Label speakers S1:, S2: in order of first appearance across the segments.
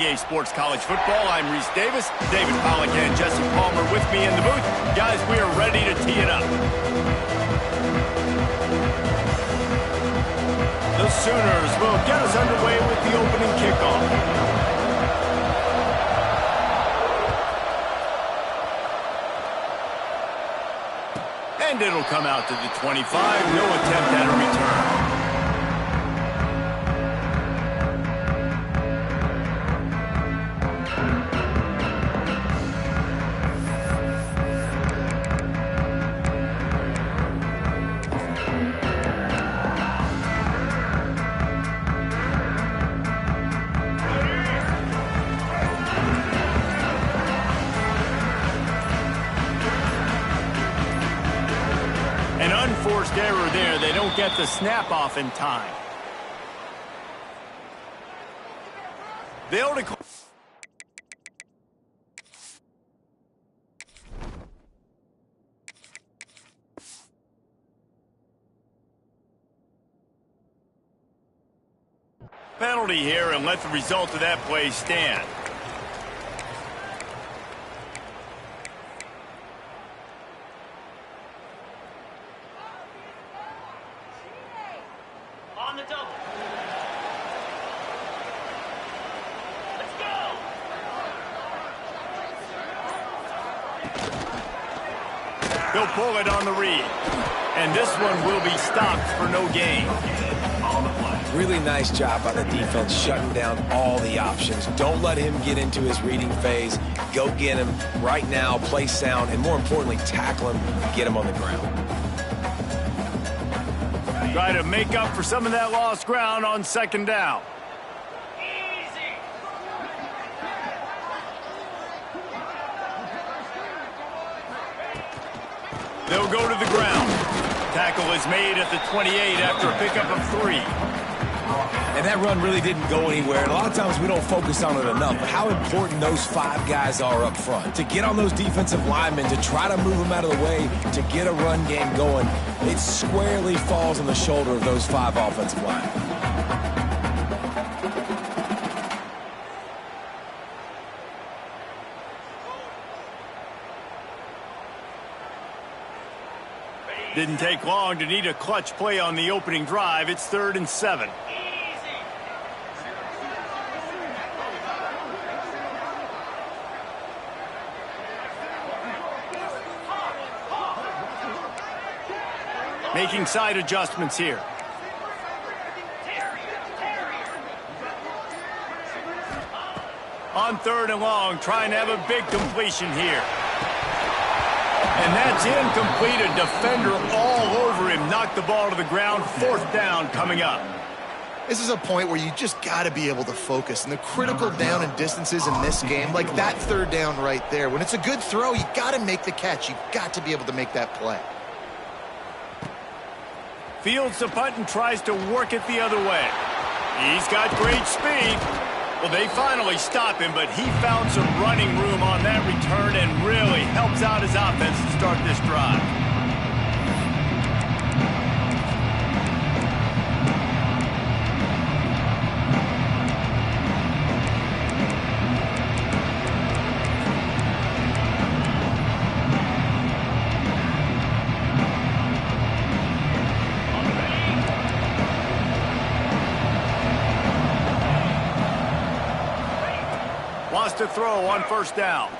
S1: EA Sports College Football. I'm Reese Davis, David Pollack and Jesse Palmer with me in the booth. Guys, we are ready to tee it up. The Sooners will get us underway with the opening kickoff. And it'll come out to the 25. No attempt at a return. An unforced error there. They don't get the snap off in time. They'll declare. Penalty here, and let the result of that play stand.
S2: On the double. Let's go.
S1: He'll pull it on the read. And this one will be stopped for no gain.
S3: Really nice job by the defense shutting down all the options. Don't let him get into his reading phase. Go get him right now, play sound, and more importantly, tackle him and get him on the ground.
S1: Try to make up for some of that lost ground on second down.
S2: Easy.
S1: They'll go to the ground. Tackle is made at the 28 after a pickup of 3.
S3: And that run really didn't go anywhere. And a lot of times we don't focus on it enough. But how important those 5 guys are up front. To get on those defensive linemen, to try to move them out of the way, to get a run game going, it squarely falls on the shoulder of those 5 offensive linemen.
S1: Didn't take long to need a clutch play on the opening drive. It's 3rd and 7. Making side adjustments here. On 3rd and long, trying to have a big completion here. And that's incomplete. A defender all over him. Knocked the ball to the ground. 4th down coming up.
S4: This is a point where you just got to be able to focus. And the critical down and distances in this game, like that 3rd down right there, when it's a good throw, you got to make the catch. You got to be able to make that play.
S1: Fields the punt and tries to work it the other way. He's got great speed. Well, they finally stop him, but he found some running room on that return and really helps out his offense to start this drive. Wants to throw on 1st down.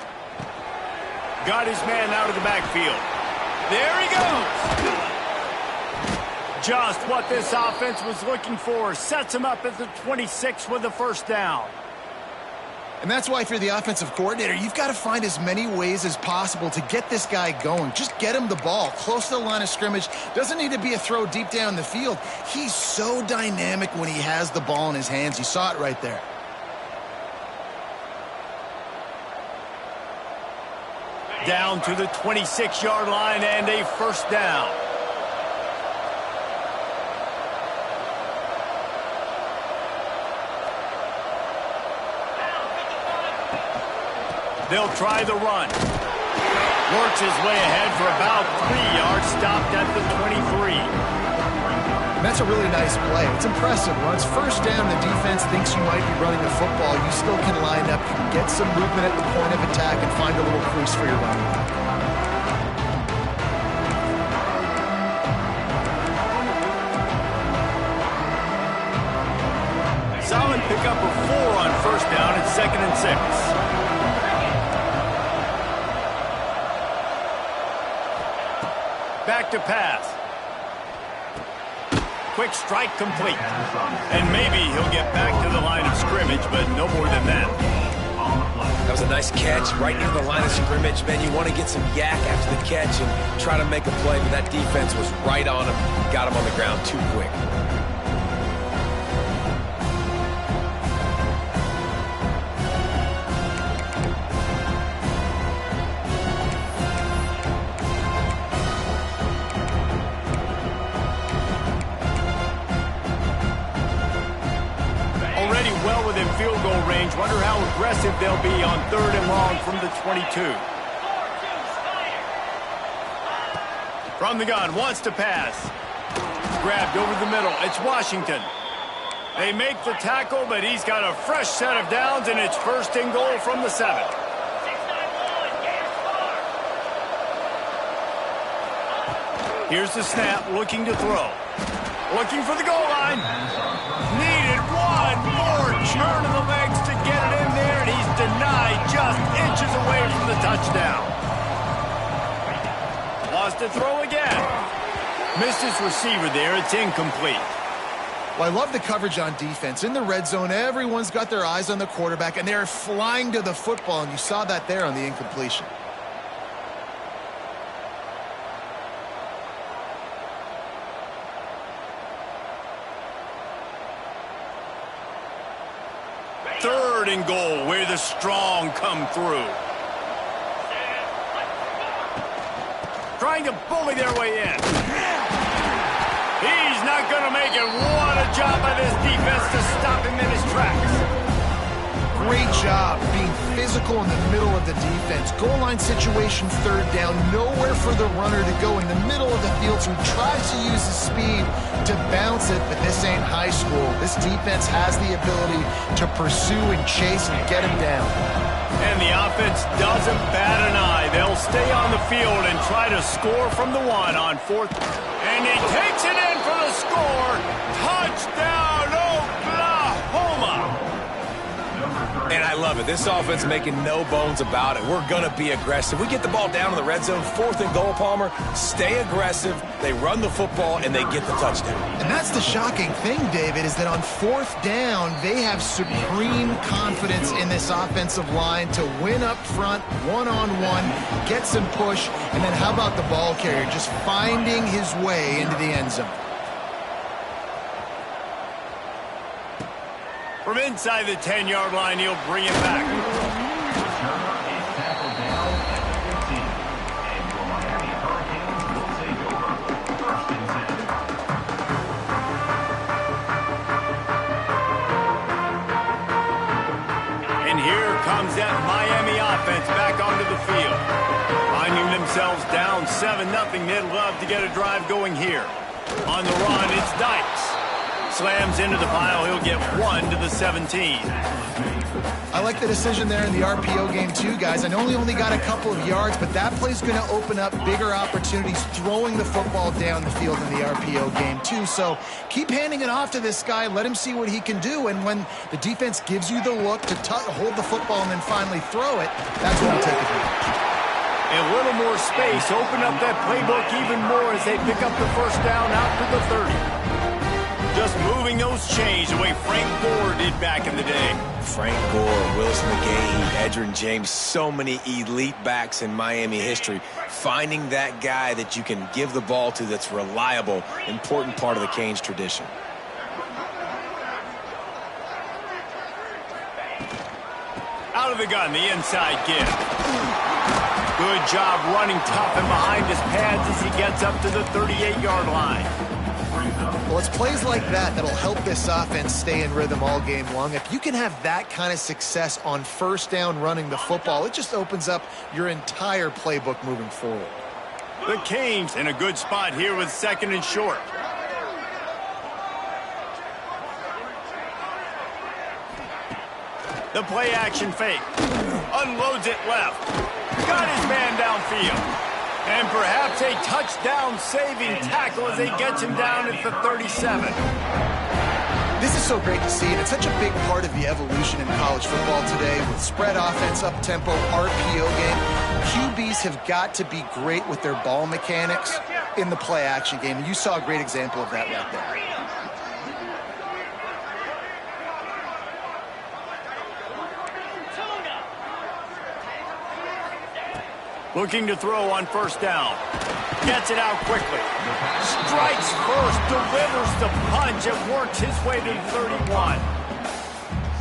S1: Got his man out of the backfield. There he goes. Just what this offense was looking for. Sets him up at the 26 with the 1st down.
S4: And that's why if you're the offensive coordinator, you've got to find as many ways as possible to get this guy going. Just get him the ball close to the line of scrimmage. Doesn't need to be a throw deep down the field. He's so dynamic when he has the ball in his hands. You saw it right there.
S1: Down to the 26-yard line and a 1st down. They'll try the run. Works his way ahead for about 3 yards, stopped at the 23.
S4: And that's a really nice play. It's impressive. When it's first down, the defense thinks you might be running the football. You still can line up, you can get some movement at the point of attack, and find a little crease for your running back.
S1: Solid pickup of 4 on first down at 2nd and 6. Back to pass. Quick strike complete. And maybe he'll get back to the line of scrimmage, but no more than that.
S3: That was a nice catch right near the line of scrimmage. Man, you want to get some yak after the catch and try to make a play, but that defense was right on him. Got him on the ground too quick.
S1: Well within field goal range. Wonder how aggressive they'll be on 3rd and long from the 22. From the gun, wants to pass. Grabbed over the middle. It's Washington. They make the tackle, but he's got a fresh set of downs, and it's 1st and goal from the 7. Here's the snap, looking to throw. Looking for the goal line. Needed one more turn of the legs to get it in there, and he's denied just inches away from the touchdown. Lost to throw again. Missed his receiver there. It's incomplete.
S4: Well, I love the coverage on defense. In the red zone, everyone's got their eyes on the quarterback, and they're flying to the football, and you saw that there on the incompletion.
S1: Third and goal, where the strong come through. Trying to bully their way in. He's not going to make it. What a job by this defense to stop him in his tracks.
S4: Great job being physical in the middle of the defense. Goal line situation, 3rd down. Nowhere for the runner to go in the middle of the field, so he tries to use his speed to bounce it, but this ain't high school. This defense has the ability to pursue and chase and get him down.
S1: And the offense doesn't bat an eye. They'll stay on the field and try to score from the 1 on 4th. And he takes it in for the score. Touchdown, Oklahoma!
S3: And I love it. This offense making no bones about it. We're going to be aggressive. We get the ball down in the red zone, 4th and goal, Palmer. Stay aggressive. They run the football, and they get the touchdown.
S4: And that's the shocking thing, David, is that on 4th down, they have supreme confidence in this offensive line to win up front, one-on-one, get some push, and then how about the ball carrier just finding his way into the end zone?
S1: From inside the 10-yard line, he'll bring it back. And here comes that Miami offense back onto the field. Finding themselves down 7-0, they'd love to get a drive going here. On the run, it's Dykes. Slams into the pile. He'll get 1 to the 17.
S4: I like the decision there in the RPO game too, guys. I know he only got a couple of yards, but that play's going to open up bigger opportunities throwing the football down the field in the RPO game too. So keep handing it off to this guy. Let him see what he can do. And when the defense gives you the look to hold the football and then finally throw it, that's when you take advantage.
S1: A little more space. Open up that playbook even more as they pick up the 1st down out to the 30. Just moving those chains the way Frank Gore did back in the day.
S3: Frank Gore, Willis McGahee, Edgerrin James, so many elite backs in Miami history. Finding that guy that you can give the ball to that's reliable, important part of the Canes tradition.
S1: Out of the gun, the inside give. Good job running tough and behind his pads as he gets up to the 38-yard line.
S4: Well, it's plays like that that'll help this offense stay in rhythm all game long. If you can have that kind of success on 1st down running the football, it just opens up your entire playbook moving forward.
S1: The Canes in a good spot here with 2nd and short. The play action fake. Unloads it left. Got his man downfield. And perhaps a touchdown-saving tackle as he gets him down at the 37.
S4: This is so great to see, and it's such a big part of the evolution in college football today with spread offense, up-tempo, RPO game. QBs have got to be great with their ball mechanics in the play-action game, and you saw a great example of that right there.
S1: Looking to throw on first down. Gets it out quickly. Strikes first, delivers the punch, and works his way to the 31.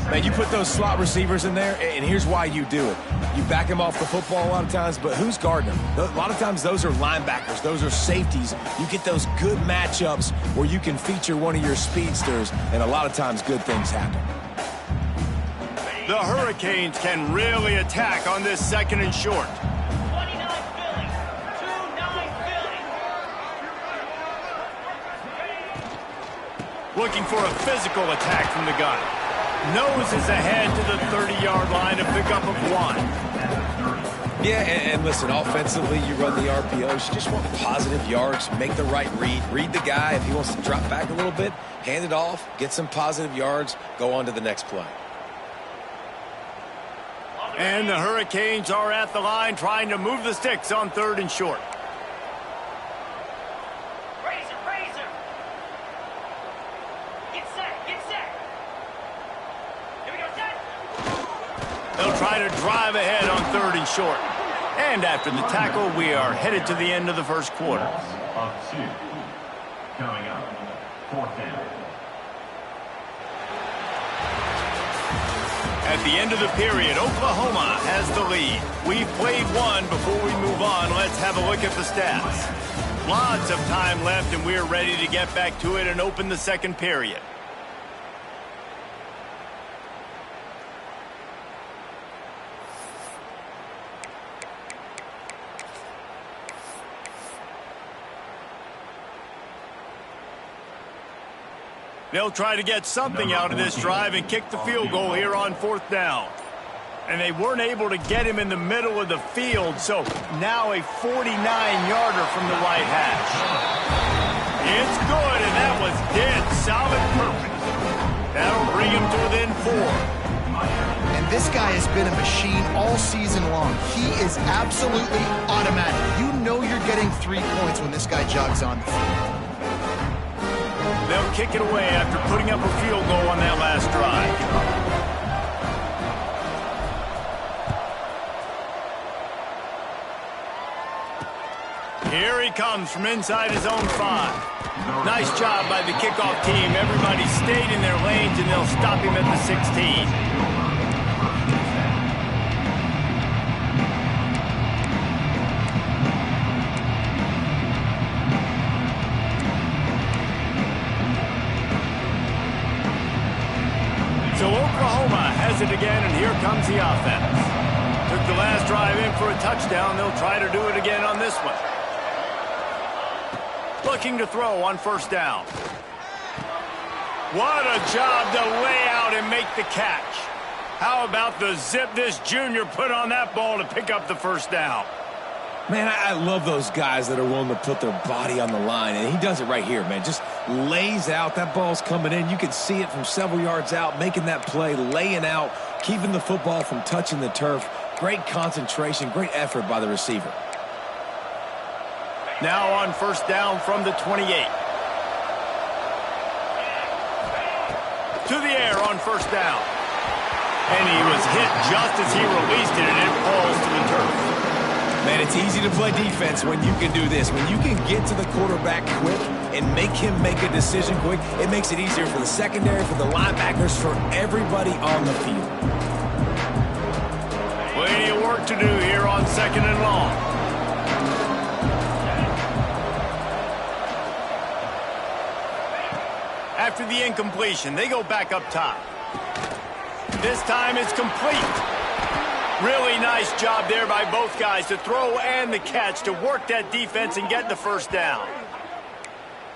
S3: Man, you put those slot receivers in there, and here's why you do it. You back them off the football a lot of times, but who's guarding them? A lot of times those are linebackers. Those are safeties. You get those good matchups where you can feature one of your speedsters, and a lot of times good things happen.
S1: The Hurricanes can really attack on this second and short. Looking for a physical attack from the gun. Noses ahead to the 30-yard line, a pickup of 1.
S3: Yeah, and listen, offensively, you run the RPOs. You just want positive yards, make the right read. Read the guy. If he wants to drop back a little bit, hand it off, get some positive yards, go on to the next play.
S1: And the Hurricanes are at the line trying to move the sticks on third and short. They'll try to drive ahead on third and short. And after the tackle, we are headed to the end of the first quarter.
S5: Coming up, fourth down.
S1: At the end of the period, Oklahoma has the lead. We've played one. Before we move on, let's have a look at the stats. Lots of time left, and we're ready to get back to it and open the second period. They'll try to get something out of this drive and kick the field goal here on fourth down. And they weren't able to get him in the middle of the field, so now a 49-yarder from the right hash. It's good, and that was dead solid perfect. That'll bring him to within 4.
S4: And this guy has been a machine all season long. He is absolutely automatic. You know you're getting 3 points when this guy jogs on the field.
S1: They'll kick it away after putting up a field goal on that last drive. Here he comes from inside his own 5. Nice job by the kickoff team. Everybody stayed in their lanes, and they'll stop him at the 16. So Oklahoma has it again, and here comes the offense. Took the last drive in for a touchdown. They'll try to do it again on this one. Looking to throw on first down. What a job to lay out and make the catch. How about the zip this junior put on that ball to pick up the first down?
S3: Man, I love those guys that are willing to put their body on the line, and he does it right here, man. Just lays out. That ball's coming in. You can see it from several yards out, making that play, laying out, keeping the football from touching the turf. Great concentration, great effort by the receiver.
S1: Now on first down from the 28. To the air on first down. And he was hit just as he released it, and it falls to the turf.
S3: Man, it's easy to play defense when you can do this. When you can get to the quarterback quick and make him make a decision quick, it makes it easier for the secondary, for the linebackers, for everybody on the field.
S1: Plenty of work to do here on second and long. After the incompletion, they go back up top. This time it's complete. Really nice job there by both guys to throw and the catch to work that defense and get the first down.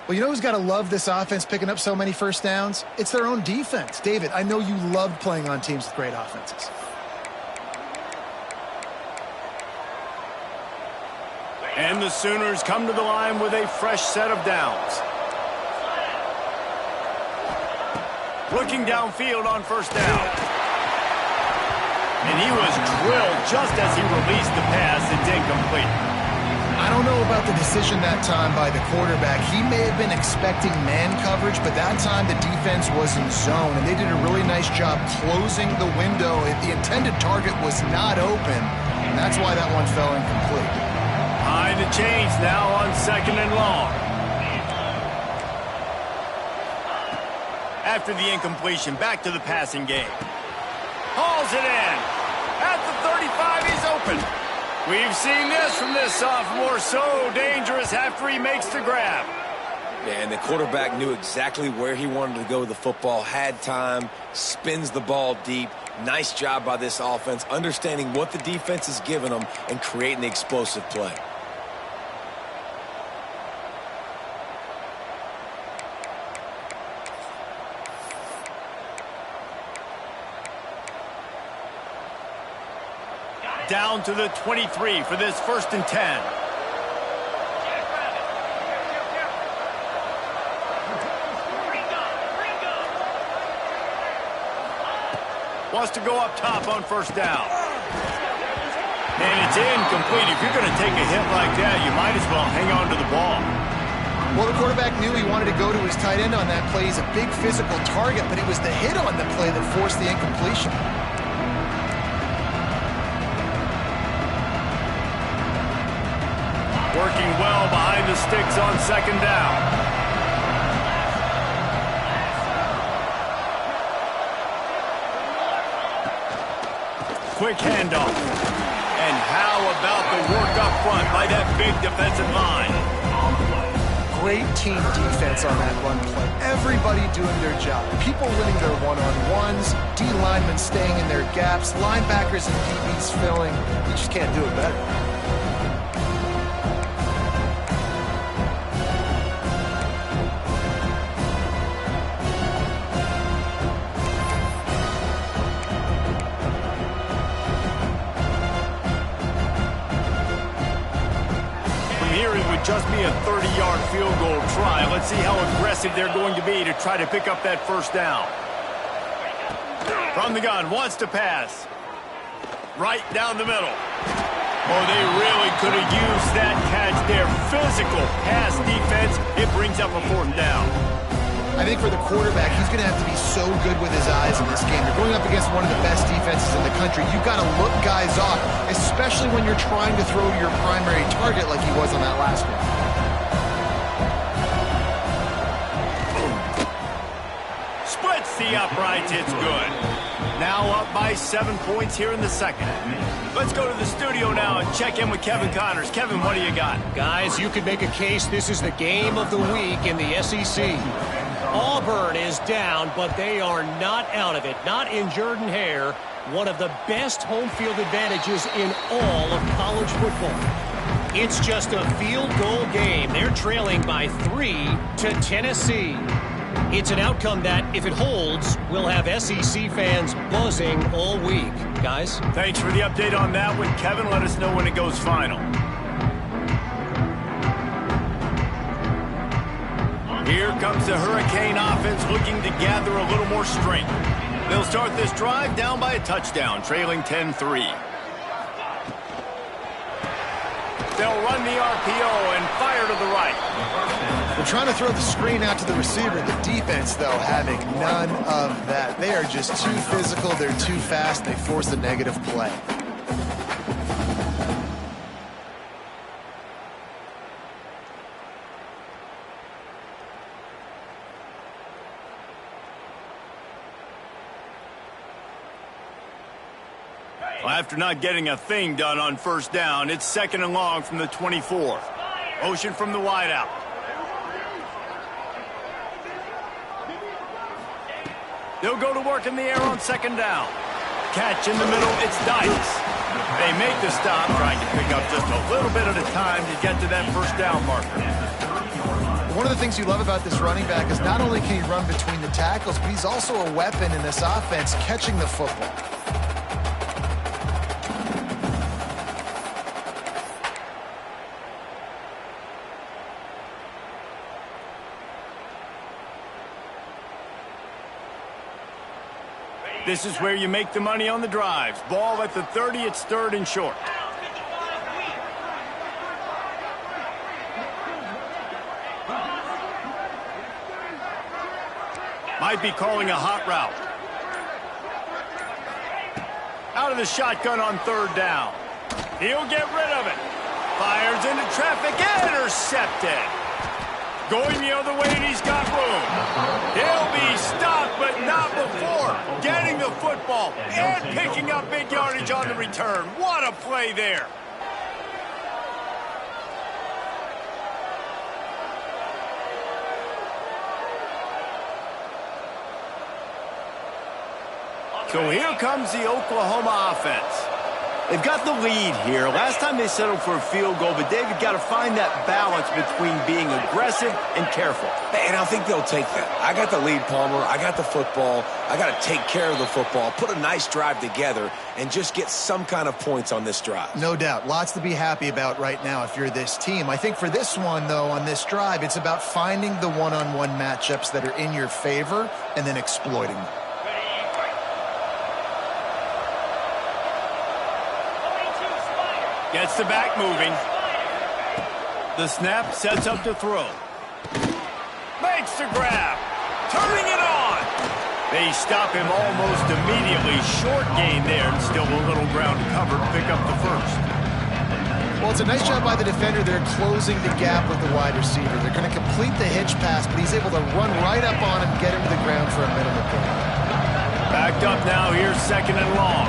S4: Well, you know who's got to love this offense picking up so many first downs? It's their own defense. David, I know you loved playing on teams with great offenses.
S1: And the Sooners come to the line with a fresh set of downs. Looking downfield on first down. And he was drilled just as he released the pass. It's incomplete.
S4: I don't know about the decision that time by the quarterback. He may have been expecting man coverage, but that time the defense was in zone, and they did a really nice job closing the window. The intended target was not open, and that's why that one fell incomplete.
S1: Behind the chains now on 2nd and long. After the incompletion, back to the passing game. Hauls it in. At the 35, he's open. We've seen this from this sophomore, so dangerous after he makes the grab.
S3: Yeah, and the quarterback knew exactly where he wanted to go with the football, had time, spins the ball deep. Nice job by this offense, understanding what the defense is giving them and creating the explosive play.
S1: Down to the 23 for this 1st and 10. Wants to go up top on first down. And it's incomplete. If you're going to take a hit like that, you might as well hang on to the ball.
S4: Well, the quarterback knew he wanted to go to his tight end on that play. He's a big physical target, but it was the hit on the play that forced the incompletion.
S1: Working well behind the sticks on 2nd down. Quick handoff. And how about the work up front by that big defensive line?
S4: Great team defense on that run play. Everybody doing their job. People winning their one-on-ones, D linemen staying in their gaps, linebackers and DBs filling. You just can't do it better.
S1: Just be a 30-yard field goal try. Let's see how aggressive they're going to be to try to pick up that first down. From the gun, wants to pass. Right down the middle. Oh, they really could have used that catch there. Physical pass defense. It brings up a 4th down.
S4: I think for the quarterback, he's going to have to be so good with his eyes in this game. You're going up against one of the best defenses in the country. You've got to look guys off, especially when you're trying to throw to your primary target like he was on that last one.
S1: Splits the uprights. It's good. Now up by 7 points here in the 2nd. Let's go to the studio now and check in with Kevin Connors. Kevin, what do you got?
S6: Guys, you could make a case this is the game of the week in the SEC. Auburn is down, but they are not out of it. Not in Jordan-Hare, one of the best home field advantages in all of college football. It's just a field goal game. They're trailing by 3 to Tennessee. It's an outcome that, if it holds, will have SEC fans buzzing all week. Guys?
S1: Thanks for the update on that one, Kevin. Let us know when it goes final. Here comes the Hurricane offense looking to gather a little more strength. They'll start this drive down by a touchdown, trailing 10-3. They'll run the RPO and fire to the right.
S4: They're trying to throw the screen out to the receiver. The defense, though, having none of that. They are just too physical. They're too fast. They force a negative play.
S1: Well, after not getting a thing done on first down, it's 2nd and long from the 24. Motion from the wideout. They'll go to work in the air on 2nd down. Catch in the middle, it's Dykes. They make the stop, trying to pick up just a little bit at a time to get to that first down marker.
S4: One of the things you love about this running back is not only can he run between the tackles, but he's also a weapon in this offense catching the football.
S1: This is where you make the money on the drives. Ball at the 30, it's 3rd and short. Might be calling a hot route. Out of the shotgun on 3rd down. He'll get rid of it. Fires into traffic, intercepted. Going the other way, and he's got room. He'll be stopped, but not before getting the football and picking up big yardage on the return. What a play there. So here comes the Oklahoma offense. They've got the lead here. Last time they settled for a field goal, but David got to find that balance between being aggressive and careful.
S3: And I think they'll take that. I got the lead, Palmer. I got the football. I got to take care of the football, put a nice drive together, and just get some kind of points on this drive.
S4: No doubt. Lots to be happy about right now if you're this team. I think for this one, though, on this drive, it's about finding the one-on-one matchups that are in your favor and then exploiting them.
S1: Gets the back moving. The snap sets up to throw. Makes the grab. Turning it on. They stop him almost immediately. Short gain there, and still a little ground covered. Pick up the first.
S4: Well, it's a nice job by the defender. They're closing the gap with the wide receiver. They're going to complete the hitch pass, but he's able to run right up on him, get him to the ground for a minimum gain.
S1: Backed up now. Here's 2nd and long.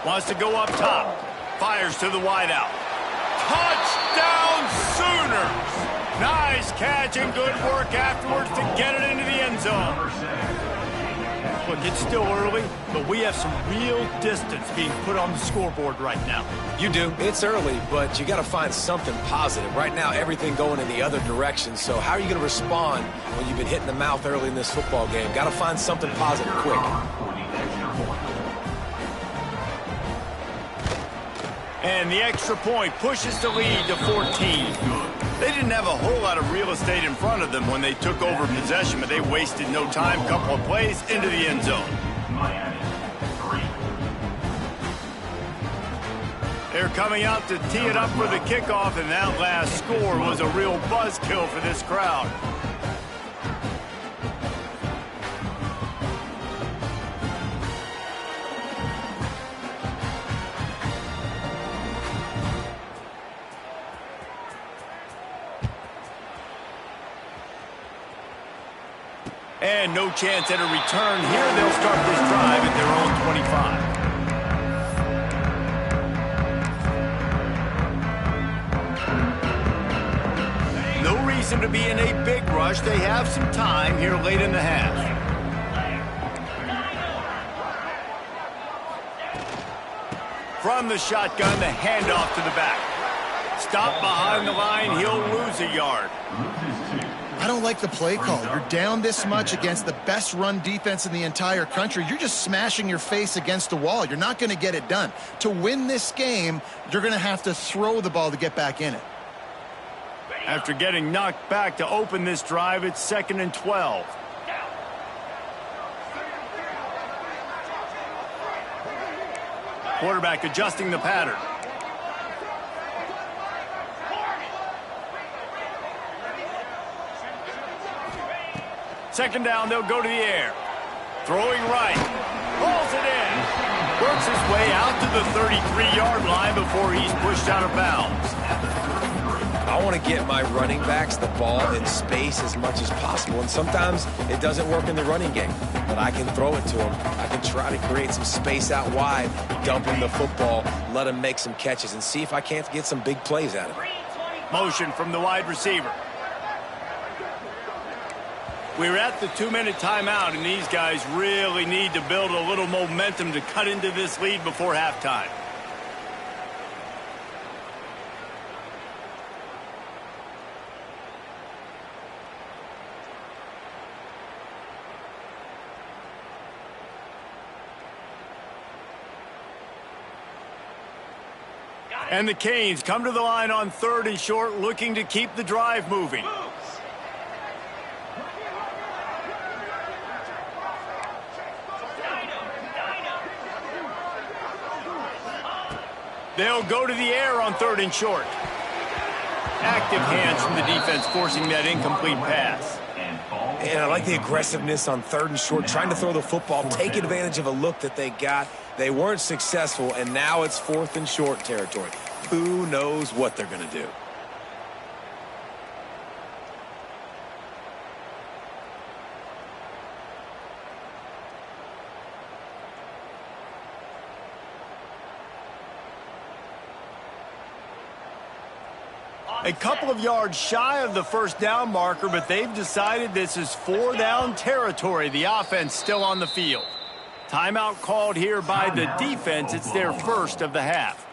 S1: Wants to go up top. Fires to the wideout. Touchdown Sooners! Nice catch and good work afterwards to get it into the end zone. Look, it's still early, but we have some real distance being put on the scoreboard right now.
S3: You do. It's early, but you got to find something positive. Right now, everything going in the other direction. So how are you going to respond when you've been hit in the mouth early in this football game? Got to find something positive quick.
S1: And the extra point pushes the lead to 14. They didn't have a whole lot of real estate in front of them when they took over possession, but they wasted no time. Couple of plays into the end zone. They're coming out to tee it up for the kickoff, and that last score was a real buzzkill for this crowd. And no chance at a return here. They'll start this drive at their own 25. No reason to be in a big rush. They have some time here late in the half. From the shotgun, the handoff to the back. Stop behind the line. He'll lose a yard.
S4: I don't like the play call. You're down this much against the best run defense in the entire country. You're just smashing your face against the wall. You're not going to get it done. To win this game, you're going to have to throw the ball to get back in it.
S1: After getting knocked back to open this drive, it's 2nd and 12. Quarterback adjusting the pattern. Second down, they'll go to the air. Throwing right. Pulls it in. Works his way out to the 33-yard line before he's pushed out of bounds.
S3: I want to get my running backs the ball in space as much as possible, and sometimes it doesn't work in the running game, but I can throw it to them. I can try to create some space out wide, dump him the football, let him make some catches, and see if I can't get some big plays out of it.
S1: Motion from the wide receiver. We're at the 2-minute timeout, and these guys really need to build a little momentum to cut into this lead before halftime. And the Canes come to the line on 3rd and short, looking to keep the drive moving. They'll go to the air on 3rd and short. Active hands from the defense forcing that incomplete pass.
S3: And I like the aggressiveness on 3rd and short, trying to throw the football, take advantage of a look that they got. They weren't successful, and now it's 4th and short territory. Who knows what they're going to do?
S1: A couple of yards shy of the first down marker, but they've decided this is 4-down territory. The offense still on the field. Timeout called here by the defense. It's their first of the half.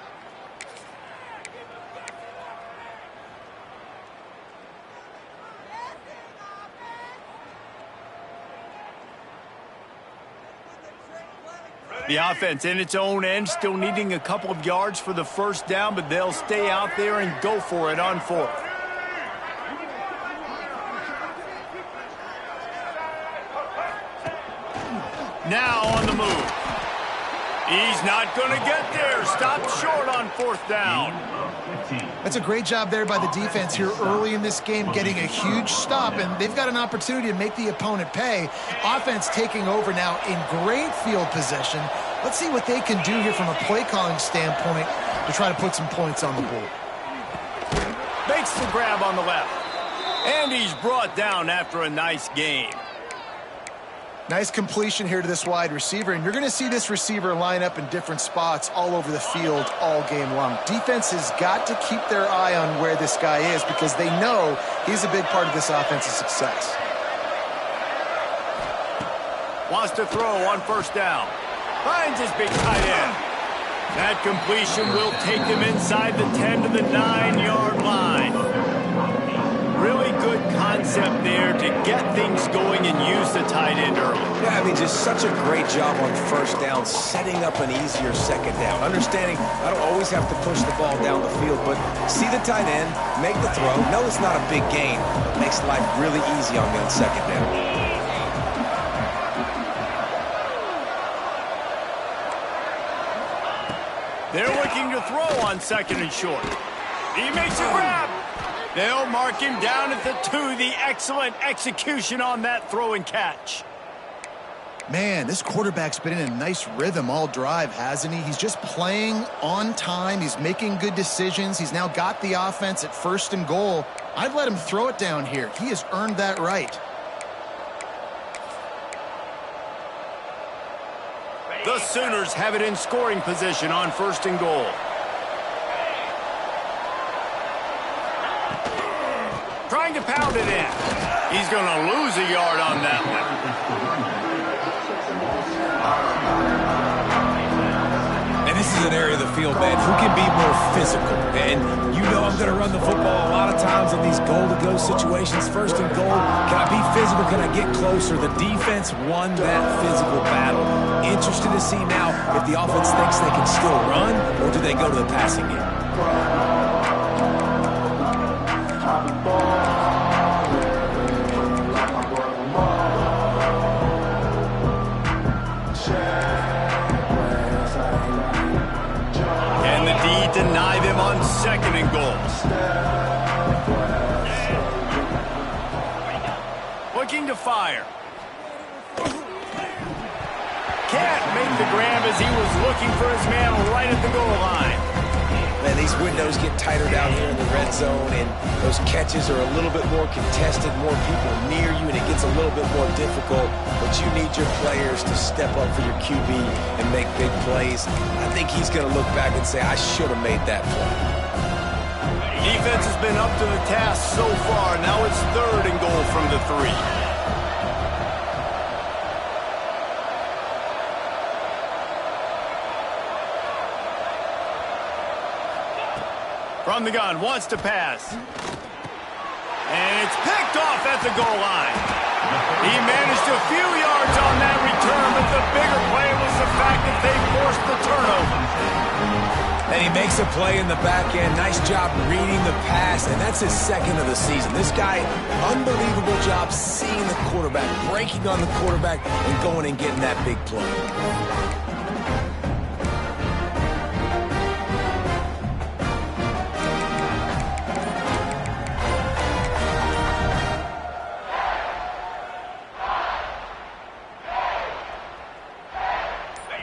S1: The offense in its own end, still needing a couple of yards for the first down, but they'll stay out there and go for it on 4th. Now on the move. He's not going to get there. Stopped short on 4th down.
S4: That's a great job there by the defense here early in this game, getting a huge stop, and they've got an opportunity to make the opponent pay. Offense taking over now in great field position. Let's see what they can do here from a play calling standpoint to try to put some points on the board.
S1: Makes the grab on the left. And he's brought down after a nice gain.
S4: Nice completion here to this wide receiver, and you're going to see this receiver line up in different spots all over the field all game long. Defense has got to keep their eye on where this guy is because they know he's a big part of this offensive success.
S1: Wants to throw on 1st down. Finds his big tight end. That completion will take him inside the 10 to the 9-yard line. Really good concept there to get things going and use the tight end early.
S3: Yeah, I mean, just such a great job on 1st down, setting up an easier 2nd down. Understanding I don't always have to push the ball down the field, but see the tight end, make the throw. No, it's not a big gain. It makes life really easy on me on 2nd down.
S1: They're looking to throw on 2nd and short. He makes a grab. They'll mark him down at the 2. The excellent execution on that throw and catch.
S4: Man, this quarterback's been in a nice rhythm all drive, hasn't he? He's just playing on time. He's making good decisions. He's now got the offense at 1st and goal. I'd let him throw it down here. He has earned that right.
S1: The Sooners have it in scoring position on 1st and goal. Trying to pound it in. He's going to lose a yard on that one.
S3: And this is an area of the field, man, who can be more physical. And you know I'm going to run the football a lot of times in these goal-to-go situations. 1st and goal, can I be physical? Can I get closer? The defense won that physical battle. Interested to see now if the offense thinks they can still run, or do they go to the passing game?
S1: And the D deny them on 2nd and goal. Looking to fire. Can't make the grab as he was looking for his man right at the goal line.
S3: Man, these windows get tighter down here in the red zone, and those catches are a little bit more contested, more people near you, and it gets a little bit more difficult. But you need your players to step up for your QB and make big plays. I think he's going to look back and say, I should have made that play.
S1: Defense has been up to the task so far. Now it's 3rd and goal from the 3. From the gun, wants to pass. And it's picked off at the goal line. He managed a few yards on that return, but the bigger play was the fact that they forced the turnover.
S3: And he makes a play in the back end. Nice job reading the pass, and that's his second of the season. This guy, unbelievable job seeing the quarterback, breaking on the quarterback, and going and getting that big play.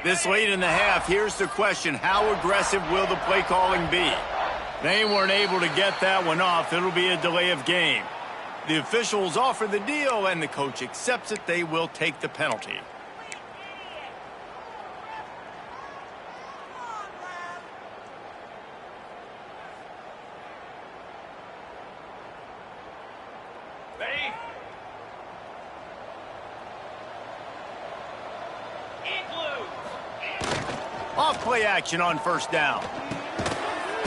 S1: This late in the half, here's the question. How aggressive will the play calling be? They weren't able to get that one off. It'll be a delay of game. The officials offer the deal, and the coach accepts it. They will take the penalty.
S2: Ready? Igloo!
S1: Off play action on first down.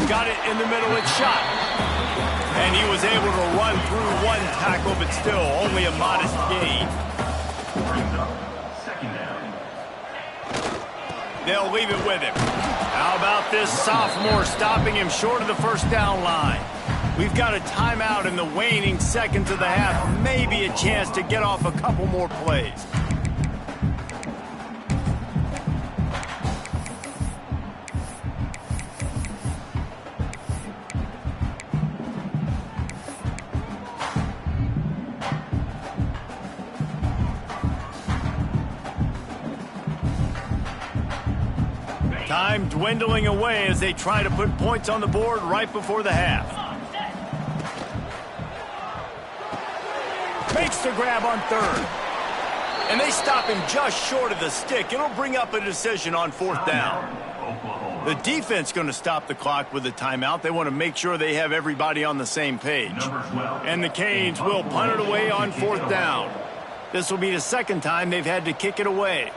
S1: Got it in the middle, it's shot. And he was able to run through one tackle, but still only a modest gain.
S5: Brings up second down.
S1: They'll leave it with him. How about this sophomore stopping him short of the first down line? We've got a timeout in the waning seconds of the half. Maybe a chance to get off a couple more plays. Time dwindling away as they try to put points on the board right before the half. Makes the grab on third. And they stop him just short of the stick. It'll bring up a decision on fourth down.
S5: Oklahoma.
S1: The defense going to stop the clock with a timeout. They want to make sure they have everybody on the same page.
S5: Number 12.
S1: And the Canes will punt it away on fourth down. This will be the second time they've had to kick it away.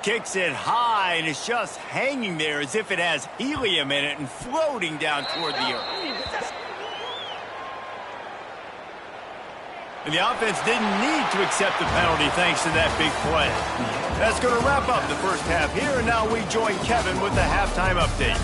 S1: Kicks it high, and it's just hanging there as if it has helium in it and floating down toward the earth. And the offense didn't need to accept the penalty thanks to that big play. That's going to wrap up the first half here, and now we join Kevin with the halftime update.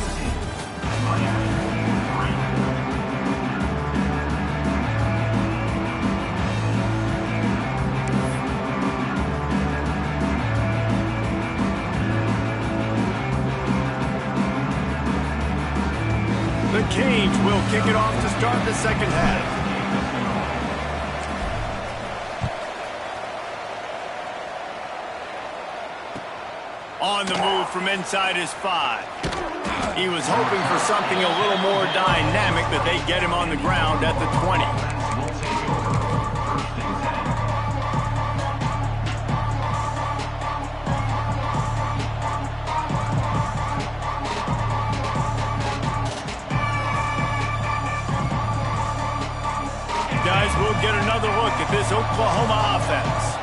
S1: The Canes will kick it off to start the second half. On the move from inside his 5. He was hoping for something a little more dynamic, but they get him on the ground at the 20. Guys, we'll get another look at this Oklahoma offense.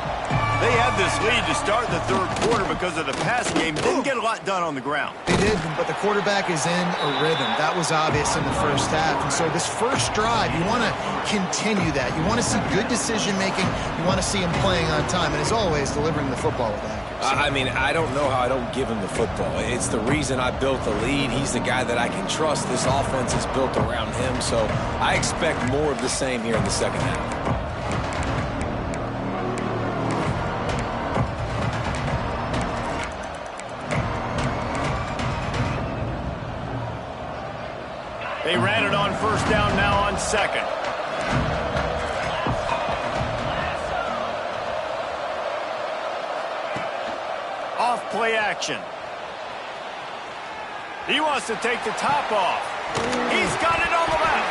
S1: They had this lead to start the third quarter because of the passing game. Didn't get a lot done on the ground.
S4: They did, but the quarterback is in a rhythm. That was obvious in the first half. And so this first drive, you want to continue that. You want to see good decision-making. You want to see him playing on time. And as always, delivering the football with accuracy.
S3: I mean, I don't know how I don't give him the football. It's the reason I built the lead. He's the guy that I can trust. This offense is built around him. So I expect more of the same here in the second half.
S1: They ran it on first down, now on second. Off play action. He wants to take the top off. He's got it on the left.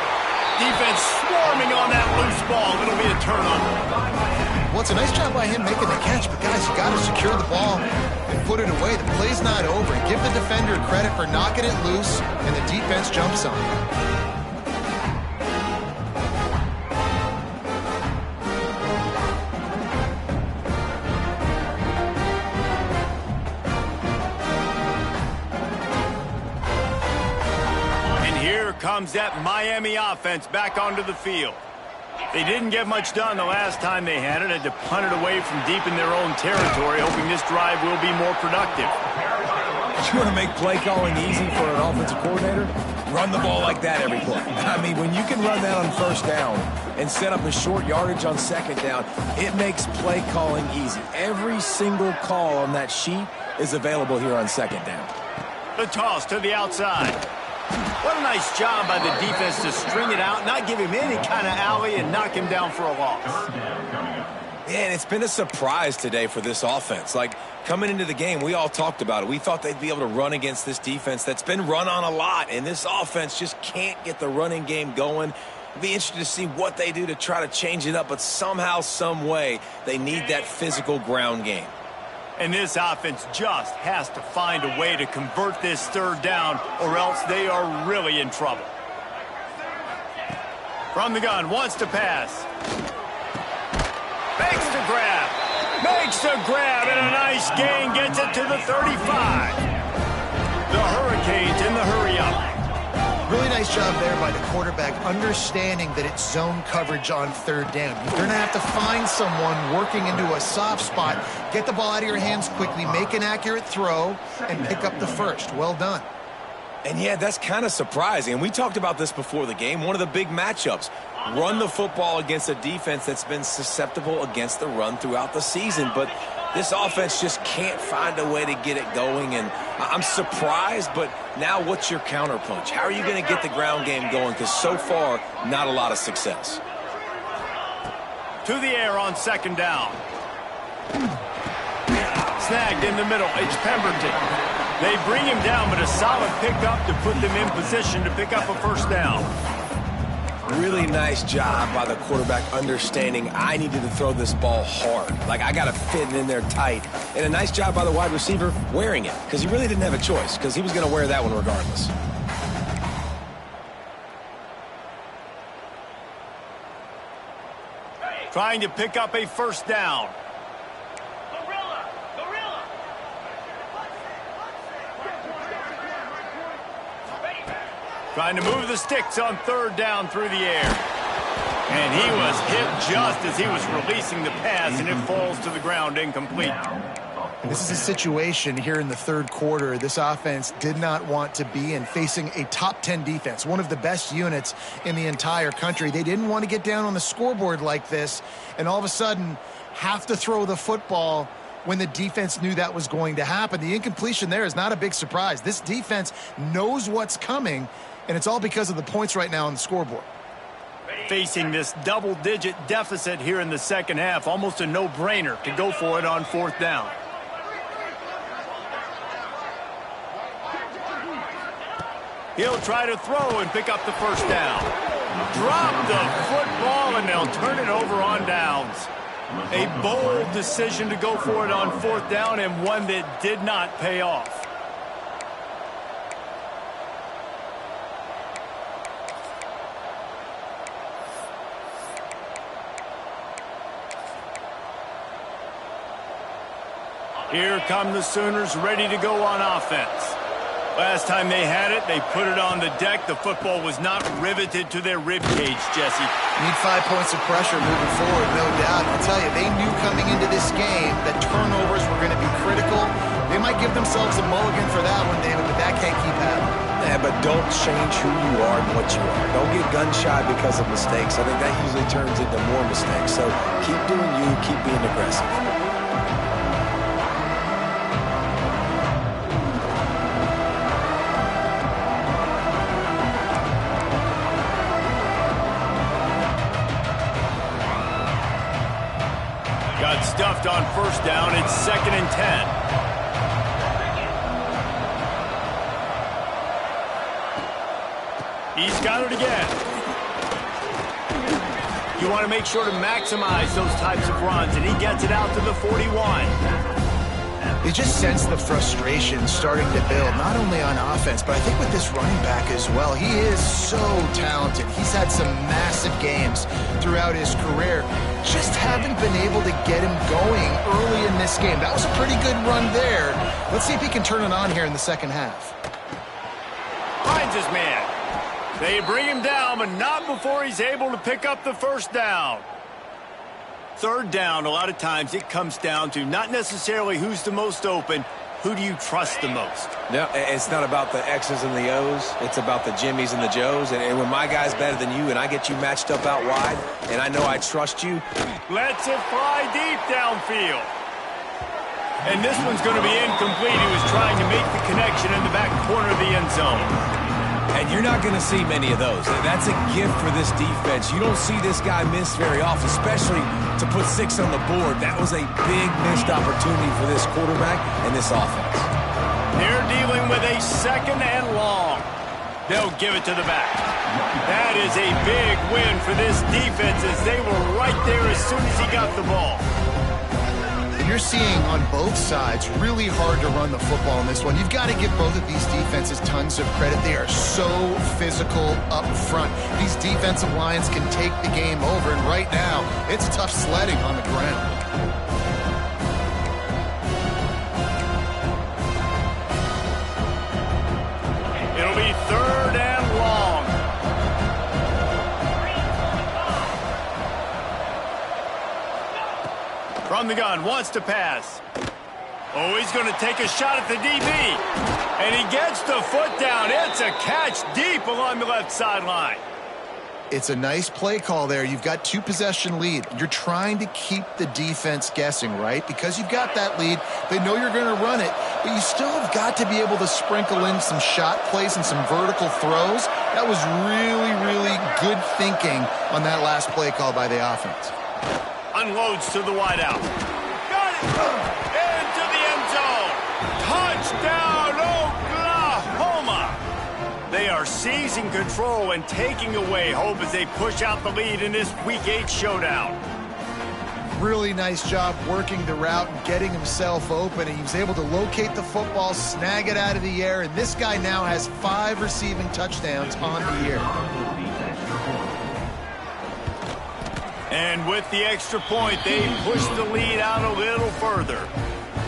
S1: Defense swarming on that loose ball. It'll be a turnover.
S4: Well, it's a nice job by him making the catch, but guys, you got to secure the ball and put it away. The play's not over. Give the defender credit for knocking it loose, and the defense jumps on it.
S1: comes that Miami offense back onto the field. They didn't get much done the last time they had it. Had to punt it away from deep in their own territory, hoping this drive will be more productive.
S3: You want to make play calling easy for an offensive coordinator? Run the ball like that every play. I mean, when you can run that on first down and set up a short yardage on second down, it makes play calling easy. Every single call on that sheet is available here on second down.
S1: The toss to the outside. What a nice job by the defense to string it out, not give him any kind of alley, and knock him down for a loss.
S3: Yeah, and it's been a surprise today for this offense. Like, coming into the game, we all talked about it. We thought they'd be able to run against this defense that's been run on a lot, and this offense just can't get the running game going. It'd be interesting to see what they do to try to change it up, but somehow, some way, they need that physical ground game.
S1: And this offense just has to find a way to convert this third down, or else they are really in trouble. From the gun, wants to pass. Makes the grab. Makes the grab, and a nice gain gets it to the 35. The Hurricanes in the hurry-up.
S4: Really nice job there by the quarterback, understanding that it's zone coverage on third down. You're going to have to find someone working into a soft spot, get the ball out of your hands quickly, make an accurate throw, and pick up the first. Well done.
S3: And yeah, that's kind of surprising. And we talked about this before the game. One of the big matchups. Run the football against a defense that's been susceptible against the run throughout the season. But this offense just can't find a way to get it going. And I'm surprised, but now what's your counterpunch? How are you going to get the ground game going? Because so far, not a lot of success.
S1: To the air on second down. Snagged in the middle. It's Pemberton. They bring him down, but a solid pickup to put them in position to pick up a first down.
S3: Really nice job by the quarterback understanding I needed to throw this ball hard. Like, I got to fit it in there tight. And a nice job by the wide receiver wearing it, because he really didn't have a choice, because he was going to wear that one regardless.
S1: Trying to pick up a first down. Trying to move the sticks on third down through the air. And he was hit just as he was releasing the pass, and it falls to the ground incomplete.
S4: This is a situation here in the third quarter this offense did not want to be in, facing a top 10 defense, one of the best units in the entire country. They didn't want to get down on the scoreboard like this and all of a sudden have to throw the football when the defense knew that was going to happen. The incompletion there is not a big surprise. This defense knows what's coming, and it's all because of the points right now on the scoreboard.
S1: Facing this double-digit deficit here in the second half, almost a no-brainer to go for it on fourth down. He'll try to throw and pick up the first down. Drop the football, and they'll turn it over on downs. A bold decision to go for it on fourth down, and one that did not pay off. Here come the Sooners, ready to go on offense. Last time they had it, they put it on the deck. The football was not riveted to their ribcage, Jesse.
S4: Need 5 points of pressure moving forward, no doubt. I'll tell you, they knew coming into this game that turnovers were going to be critical. They might give themselves a mulligan for that one, David, but that can't keep happening.
S3: Yeah, but don't change who you are and what you are. Don't get gun-shy because of mistakes. I think that usually turns into more mistakes. So keep doing you, keep being aggressive.
S1: Got stuffed on first down. It's 2nd and 10. He's got it again. You want to make sure to maximize those types of runs, and he gets it out to the 41.
S4: You just sense the frustration starting to build, not only on offense, but I think with this running back as well. He is so talented. He's had some massive games throughout his career. Just haven't been able to get him going early in this game. That was a pretty good run there. Let's see if he can turn it on here in the second half.
S1: Finds his man. They bring him down, but not before he's able to pick up the first down. Third down, a lot of times it comes down to not necessarily who's the most open, who do you trust the most?
S3: No, it's not about the X's and the O's. It's about the Jimmys and the Joes. And when my guy's better than you and I get you matched up out wide and I know I trust you.
S1: Lets it fly deep downfield. And this one's going to be incomplete. He was trying to make the connection in the back corner of the end zone.
S3: And you're not going to see many of those. That's a gift for this defense. You don't see this guy miss very often, especially to put 6 on the board. That was a big missed opportunity for this quarterback and this offense.
S1: They're dealing with a second and long. They'll give it to the back. That is a big win for this defense as they were right there as soon as he got the ball.
S4: You're seeing on both sides really hard to run the football in this one. You've got to give both of these defenses tons of credit. They are so physical up front. These defensive lines can take the game over, and right now, it's tough sledding on the ground.
S1: It'll be third and long. From the gun, wants to pass. Oh, he's going to take a shot at the DB. And he gets the foot down. It's a catch deep along the left sideline.
S4: It's a nice play call there. You've got 2-possession lead. You're trying to keep the defense guessing, right? Because you've got that lead. They know you're going to run it, but you still have got to be able to sprinkle in some shot plays and some vertical throws. That was really, really good thinking on that last play call by the offense.
S1: Unloads to the wideout. Got it! Into the end zone. Touchdown, Oklahoma! They are seizing control and taking away hope as they push out the lead in this Week 8 showdown.
S4: Really nice job working the route and getting himself open. And he was able to locate the football, snag it out of the air, and this guy now has 5 receiving touchdowns on the year.
S1: And with the extra point, they push the lead out a little further.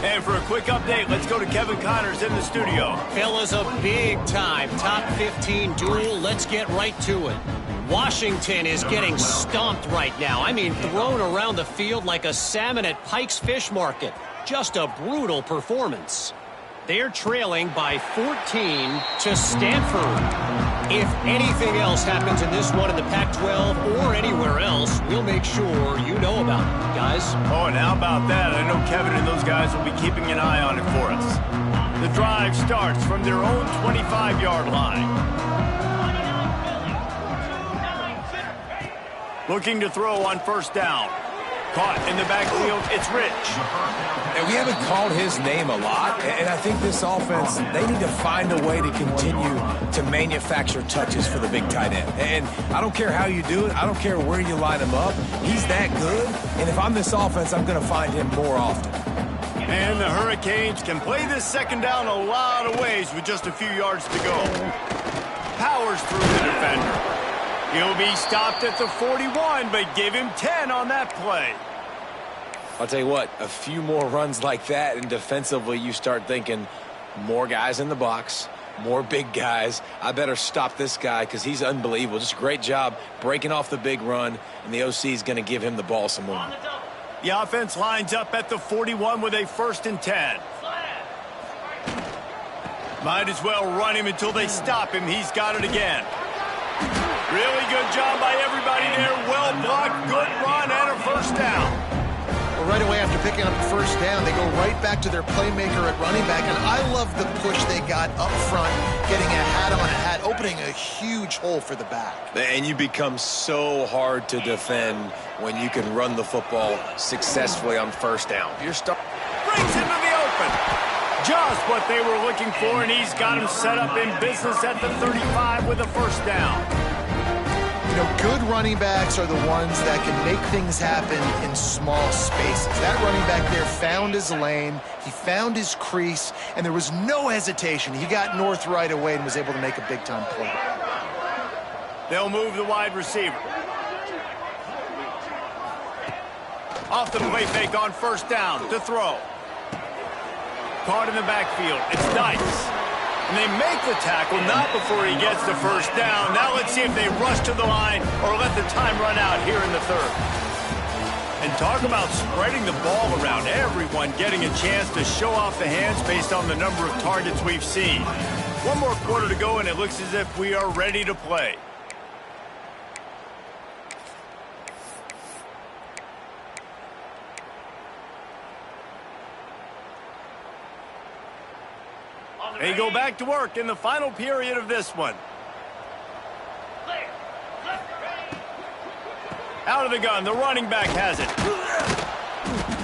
S1: And for a quick update, let's go to Kevin Connors in the studio.
S6: Fellas, a big-time top 15 duel. Let's get right to it. Washington is getting stomped right now. I mean, thrown around the field like a salmon at Pike's Fish Market. Just a brutal performance. They're trailing by 14 to Stanford. If anything else happens in this one in the Pac-12 or anywhere else, we'll make sure you know about it, guys.
S1: Oh, and how about that? I know Kevin and those guys will be keeping an eye on it for us. The drive starts from their own 25-yard line. Looking to throw on first down. Caught in the backfield, it's Rich.
S3: And we haven't called his name a lot, and I think this offense, they need to find a way to continue to manufacture touches for the big tight end. And I don't care how you do it. I don't care where you line him up. He's that good, and if I'm this offense, I'm going to find him more often.
S1: And the Hurricanes can play this second down a lot of ways with just a few yards to go. Powers through the defender. He'll be stopped at the 41, but give him 10 on that play.
S3: I'll tell you what, a few more runs like that, and defensively you start thinking more guys in the box, more big guys. I better stop this guy because he's unbelievable. Just a great job breaking off the big run, and the OC is going to give him the ball some more.
S1: The offense lines up at the 41 with a 1st and 10. Might as well run him until they stop him. He's got it again. Really good job by everybody there. Well blocked, good run, and a first down.
S4: Well, right away after picking up the first down, they go right back to their playmaker at running back. And I love the push they got up front, getting a hat on a hat, opening a huge hole for the back.
S3: And you become so hard to defend when you can run the football successfully on first down.
S1: Brings him to the open. Just what they were looking for, and he's got him set up in business at the 35 with a first down.
S4: You know, good running backs are the ones that can make things happen in small spaces. That running back there found his lane, he found his crease, and there was no hesitation. He got north right away and was able to make a big-time play.
S1: They'll move the wide receiver. Off the play fake on first down to throw. Caught in the backfield. It's Dice. And they make the tackle, not before he gets the first down. Now let's see if they rush to the line or let the time run out here in the third. And talk about spreading the ball around, everyone getting a chance to show off the hands based on the number of targets we've seen. One more quarter to go, and it looks as if we are ready to play. They go back to work in the final period of this one. Out of the gun, the running back has it.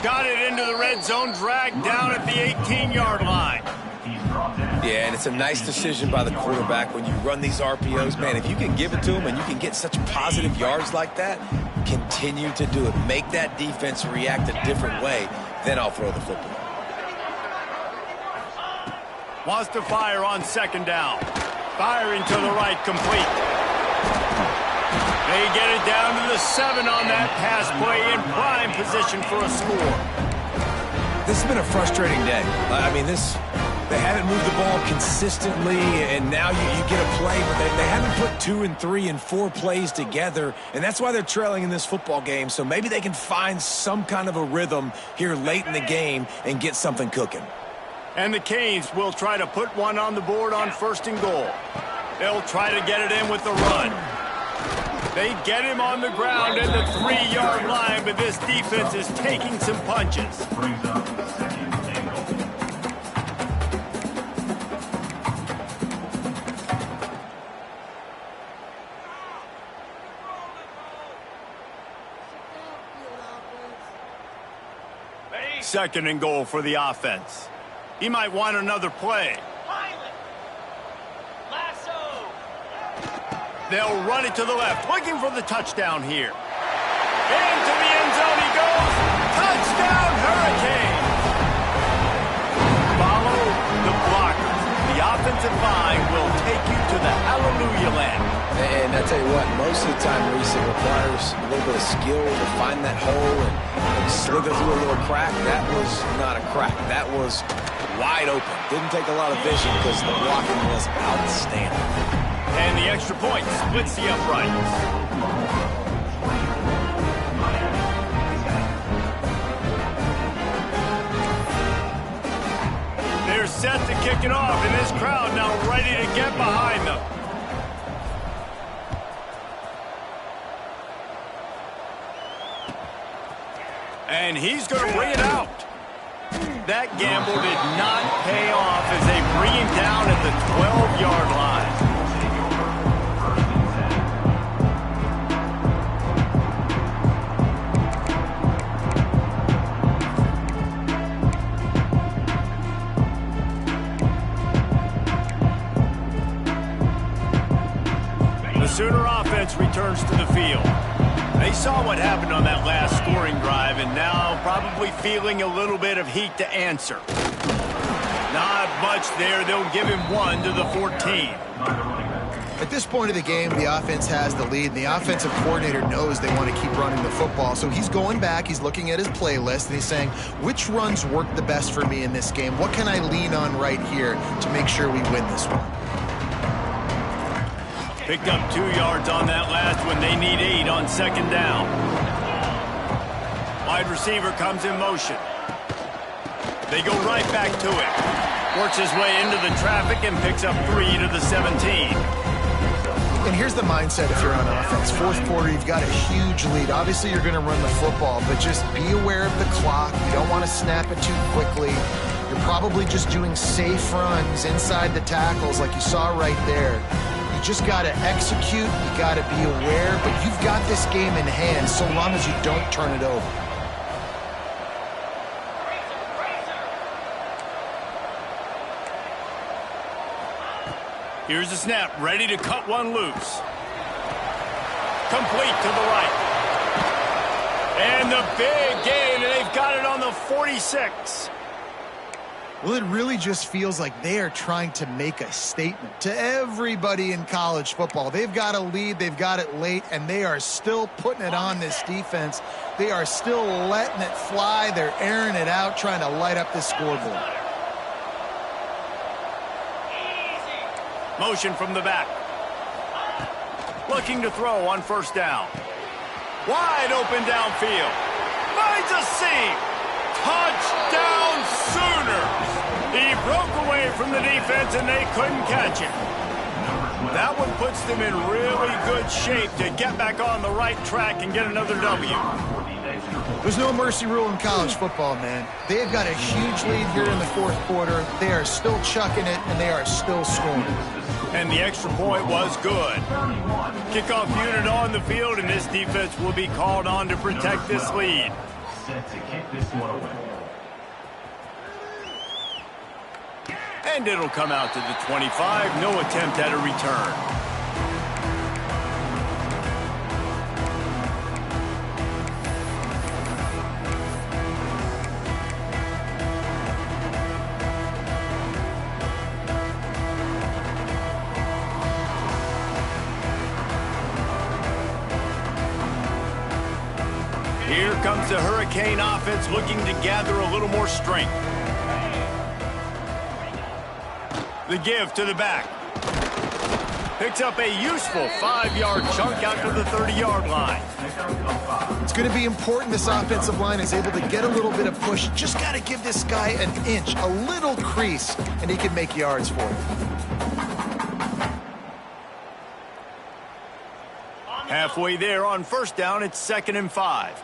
S1: Got it into the red zone, dragged down at the 18-yard line.
S3: Yeah, and it's a nice decision by the quarterback when you run these RPOs. Man, if you can give it to him and you can get such positive yards like that, continue to do it. Make that defense react a different way, then I'll throw the football.
S1: Wants to fire on second down. Firing to the right, complete. They get it down to the 7 on that pass play, in prime position for a score.
S3: This has been a frustrating day. I mean, they haven't moved the ball consistently, and now you get a play, but they haven't put 2 and 3 and 4 plays together, and that's why they're trailing in this football game. So maybe they can find some kind of a rhythm here late in the game and get something cooking.
S1: And the Canes will try to put one on the board on 1st and goal. They'll try to get it in with the run. They get him on the ground at the 3-yard line, but this defense is taking some punches.
S5: Brings up second and goal.
S1: Second and goal for the offense. He might want another play.
S2: Lasso.
S1: They'll run it to the left, looking for the touchdown here. Into the end zone he goes. Touchdown, Hurricane. Follow the blockers. The offensive line will take you to the hallelujah land.
S3: And I tell you what, most of the time, Reese, it requires a little bit of skill to find that hole and slither through a little crack. That was not a crack. That was wide open. Didn't take a lot of vision because the blocking was outstanding.
S1: And the extra point splits the uprights. They're set to kick it off, and this crowd now ready to get behind them. And he's going to bring it out. That gamble did not pay off as they bring him down at the 12-yard line. The Sooner offense returns to the field. They saw what happened on that last scoring drive and now probably feeling a little bit of heat to answer. Not much there. They'll give him 1 to the 14.
S4: At this point of the game, the offense has the lead, and the offensive coordinator knows they want to keep running the football. So he's going back, he's looking at his playlist, and he's saying, which runs work the best for me in this game? What can I lean on right here to make sure we win this one?
S1: Picked up 2 yards on that last one. They need 8 on second down. Wide receiver comes in motion. They go right back to it. Works his way into the traffic and picks up 3 to the 17.
S4: And here's the mindset if you're on offense. 4th quarter, you've got a huge lead. Obviously, you're going to run the football, but just be aware of the clock. You don't want to snap it too quickly. You're probably just doing safe runs inside the tackles like you saw right there. Just got to execute, you got to be aware, but you've got this game in hand so long as you don't turn it over.
S1: Here's the snap, ready to cut one loose. Complete to the right. And the big gain, and they've got it on the 46.
S4: Well, it really just feels like they are trying to make a statement to everybody in college football. They've got a lead, they've got it late, and they are still putting it on this defense. They are still letting it fly. They're airing it out, trying to light up this scoreboard.
S1: Motion from the back. Looking to throw on first down. Wide open downfield. Finds a seam. Touchdown Sooners. He broke away from the defense and they couldn't catch him. That one puts them in really good shape to get back on the right track and get another W.
S4: There's no mercy rule in college football, man. They've got a huge lead here in the fourth quarter. They are still chucking it, and they are still scoring.
S1: And the extra point was good. Kickoff unit on the field, and this defense will be called on to protect this lead.
S5: Set to kick this one away.
S1: And it'll come out to the 25. No attempt at a return. Here comes the Hurricane offense looking to gather a little more strength. The give to the back. Picks up a useful 5-yard chunk out to the 30-yard line.
S4: It's going to be important this offensive line is able to get a little bit of push. Just got to give this guy an inch, a little crease, and he can make yards for it.
S1: Halfway there on first down, it's 2nd and 5.